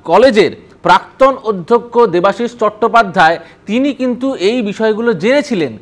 কলেজের প্রাক্তন অধ্যক্ষ দেবাশিস চট্টোপাধ্যায় তিনি কিন্তু এই বিষয়গুলো জেনেছিলেন।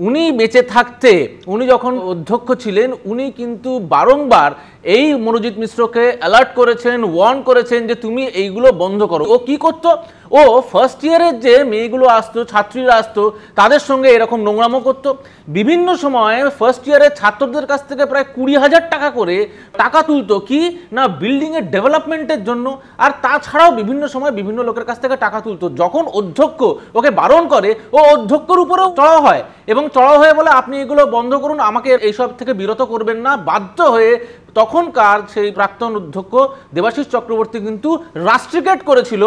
উনি বেঁচে থাকতে, উনি যখন অধ্যক্ষ ছিলেন, উনি কিন্তু বারংবার এই মনোজিৎ মিশ্রকে অ্যালার্ট করেছেন, ওয়ার্ন করেছেন যে তুমি এইগুলো বন্ধ করো। ও কি করতো, ও ফার্স্ট ইয়ারের যে মেয়েগুলো আসতো, ছাত্রীরা আসতো, তাদের সঙ্গে এরকম নোংরামো করতো। বিভিন্ন সময়ে ফার্স্ট ইয়ারের ছাত্রদের কাছ থেকে প্রায় 20,000 টাকা করে টাকা তুলতো, কি না বিল্ডিংয়ের ডেভেলপমেন্টের জন্য। আর তাছাড়াও বিভিন্ন সময় বিভিন্ন লোকের কাছ থেকে টাকা তুলতো। যখন অধ্যক্ষ ওকে বারণ করে, ও অধ্যক্ষর উপরেও চড়াও হয় এবং চড়াও হয়ে বলে আপনি এগুলো বন্ধ করুন, আমাকে এইসব থেকে বিরত করবেন না। বাধ্য হয়ে তখনকার সেই প্রাক্তন অধ্যক্ষ দেবাশিস চক্রবর্তী কিন্তু রাস্ট্রিকেট করেছিল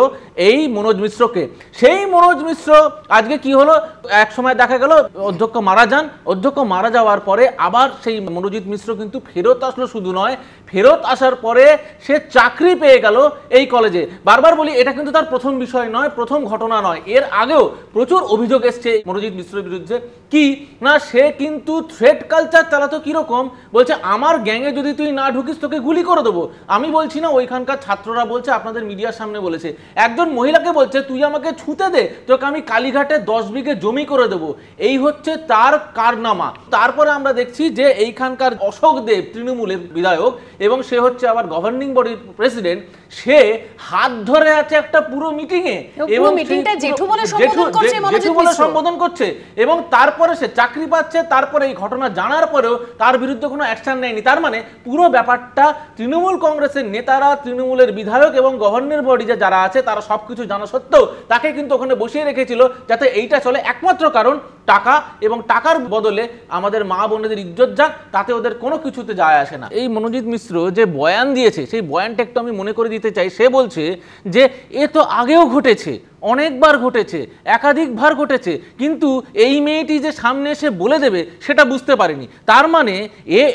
এই মনোজ মিশ্রকে। সেই মনোজ মিশ্র আজকে কি হলো, এক সময় দেখা গেল অধ্যক্ষ মারা যান। অধ্যক্ষ মারা যাওয়ার পরে আবার সেই মনোজিৎ মিশ্র কিন্তু ফেরত আসলো। শুধু নয়, ফেরত আসার পরে সে চাকরি পেয়ে গেল এই কলেজে। বারবার বলি, এটা কিন্তু তার প্রথম বিষয় নয়, প্রথম ঘটনা নয়। এর আগেও প্রচুর অভিযোগ এসছে মনোজিৎ মিশ্রের বিরুদ্ধে। কি না, সে কিন্তু থ্রেট কালচার চালাতো। কিরকম বলছে, আমার গ্যাংয়ে যদি তুই না ঢুকিস তোকে গুলি করে দেবো। আমি বলছি না, ওইখানকার ছাত্ররা বলছে, আপনাদের মিডিয়ার সামনে বলেছে। একজন মহিলাকে বলছে তুই আমাকে ছুঁতে দে, তোকে আমি কালীঘাটে 10 বিঘে জমি করে দেবো। এই হচ্ছে তার কারনামা। তারপরে আমরা দেখছি যে এইখানকার অশোক দেব তৃণমূলের বিধায়ক এবং সে হচ্ছে আবার গভর্নিং বডির প্রেসিডেন্ট, সে হাত ধরে আছে একটা পুরো মিটিংয়ে এবং জেঠু বলে সম্বোধন করছে এবং তারপরে সে চাকরি পাচ্ছে। তারপরে এই ঘটনা জানার পরেও তার বিরুদ্ধে কোনো অ্যাকশন নেয়নি। তার মানে পুরো ব্যাপারটা তৃণমূল কংগ্রেসের নেতারা, তৃণমূলের বিধায়ক এবং গভর্নর বডি যারা আছে তারা সবকিছু জানা সত্ত্বেও তাকে কিন্তু ওখানে বসিয়ে রেখেছিল যাতে এইটা চলে। একমাত্র কারণ টাকা, এবং টাকার বদলে আমাদের মা বোনেদের ইজ্জত যাক, তাতে ওদের কোনো কিছুতে যায় আসে না। এই মনোজিৎ মিশ্র যে বয়ান দিয়েছে, সেই বয়ানটা একটু আমি মনে করে দিতে চাই। সে বলছে যে এ তো আগেও ঘটেছে, অনেকবার ঘটেছে, একাধিকবার ঘটেছে, কিন্তু এই মেয়েটি যে সামনে এসে বলে দেবে সেটা বুঝতে পারেনি। তার মানে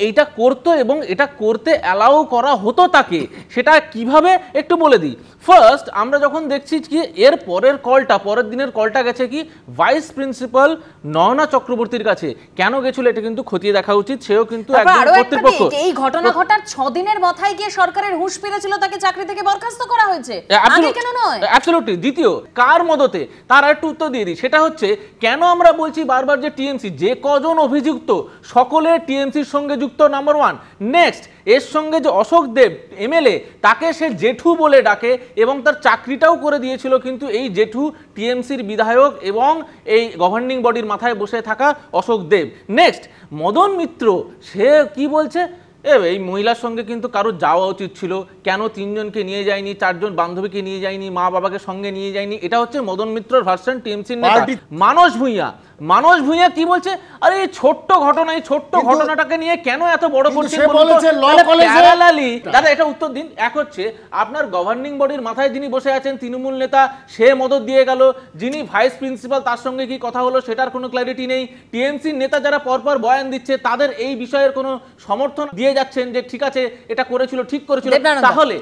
এইটা করতো এবং এটা করতে অ্যালাউ করা হতো তাকে। সেটা কিভাবে একটু বলে দিই। ফার্স্ট আমরা যখন দেখছি কি এর পরের কলটা, পরের দিনের কলটা গেছে কি ভাইস প্রিন্সিপাল নয়না চক্রবর্তীর কাছে। কেন গেছিল এটা কিন্তু খতিয়ে দেখা উচিত। সেও কিন্তু একজন কর্তৃপক্ষ। এই ঘটনা ঘটার 6 দিনের মাথায় গিয়ে সরকারের হুঁশ ফিরেছিল, তাকে চাকরি থেকে বরখাস্ত করা হয়েছে। আগে কেন নয়? অ্যাবসলিউটলি। দ্বিতীয়, কার মদতে, তার একটু উত্তর দিয়ে দিই। সেটা হচ্ছে কেন আমরা বলছি বারবার যে টিএমসি, যে কজন অভিযুক্ত সকলে টিএমসির সঙ্গে যুক্ত, নাম্বার 1। নেক্সট, এর সঙ্গে যে অশোক দেব এমএলএ, তাকে সে জেঠু বলে ডাকে এবং তার চাকরিটাও করে দিয়েছিল কিন্তু এই জেঠু, টিএমসির বিধায়ক এবং এই গভর্নিং বডির মাথায় বসে থাকা অশোক দেব। নেক্সট, মদন মিত্র, সে কি বলছে, এই মহিলার সঙ্গে কিন্তু কারোর যাওয়া উচিত ছিল, কেন 3 জনকে নিয়ে যায়নি, 4 জন বান্ধবীকে নিয়ে যায়নি, মা বাবাকে সঙ্গে নিয়ে যায়নি। এটা হচ্ছে মদন মিত্রর ভার্সন টিএমসির নেতা। মানস ভূঁইয়া কি বলছে, আরে এই ছোট্ট ঘটনা, এই ছোট্ট ঘটনাটাকে নিয়ে কেন এত বড় করছে? দাদা এটা উত্তর দিন। এক হচ্ছে আপনার গভর্নিং বডির মাথায় যিনি বসে আছেন তৃণমূল নেতা, সে মদত দিয়ে গেল। যিনি ভাইস প্রিন্সিপাল, তার সঙ্গে কি কথা হলো সেটার কোনো ক্ল্যারিটি নেই। টিএমসির নেতা যারা পরপর বয়ান দিচ্ছে তাদের এই বিষয়ের কোনো সমর্থন দিয়ে যাচ্ছেন যে ঠিক আছে এটা করেছিল, ঠিক করেছিল। তাহলে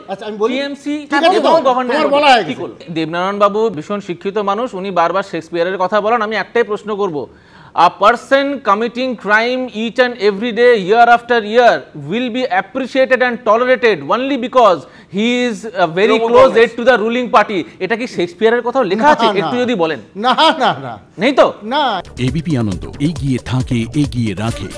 টিএমসি এবং গভর্নর কি করলো? দেবনারায়ণ বাবু ভীষণ শিক্ষিত মানুষ, উনি বারবার শেক্সপিয়ারের কথা বলেন। আমি একটাই প্রশ্ন করব, a person committing crime each and every day, year after year, will be appreciated and tolerated only because he is a very close aide to the ruling party. এটা কি শেক্সপিয়ারের কথা লেখা আছে? একটু যদি বলেন। না না না, নেই তো না। এবিপি আনন্দ এগিয়ে থাকে, এগিয়ে রাখে।